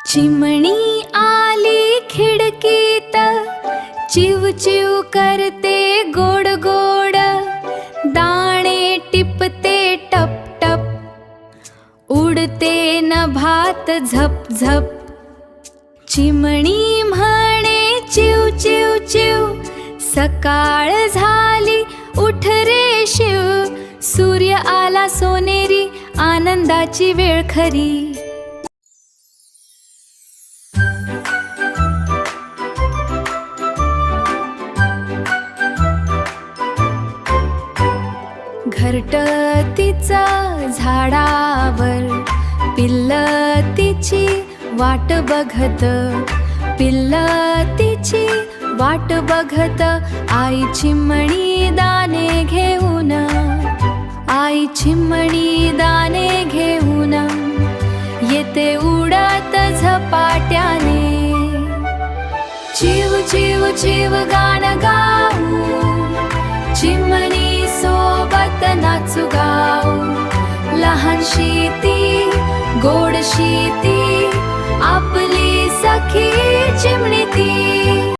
चिमणी आली खिडकीत, चिव चिव करते गोड गोड, दाणे टिपते टप टप, उडते नभात झप झप. चिमणी म्हणे चिव चिव चिव, सकाळ झाली उठ रे शिव. सूर्य आला सोनेरी, आनंदाची वेळ खरी. घरटतीचा झाडावर, पिल्ल तिची वाट बघत, पिल्ल तिची वाट बघत. आई चिमणी दाणे घेऊन, आई चिमणी दाणे घेऊन, येते उडत झपाट्याने. चिव चिव चिव गाण गाऊ, चिमणी सोबत नाचू गाऊ. लहानशी ती गोडशी ती, आपली सखी चिमणी ती.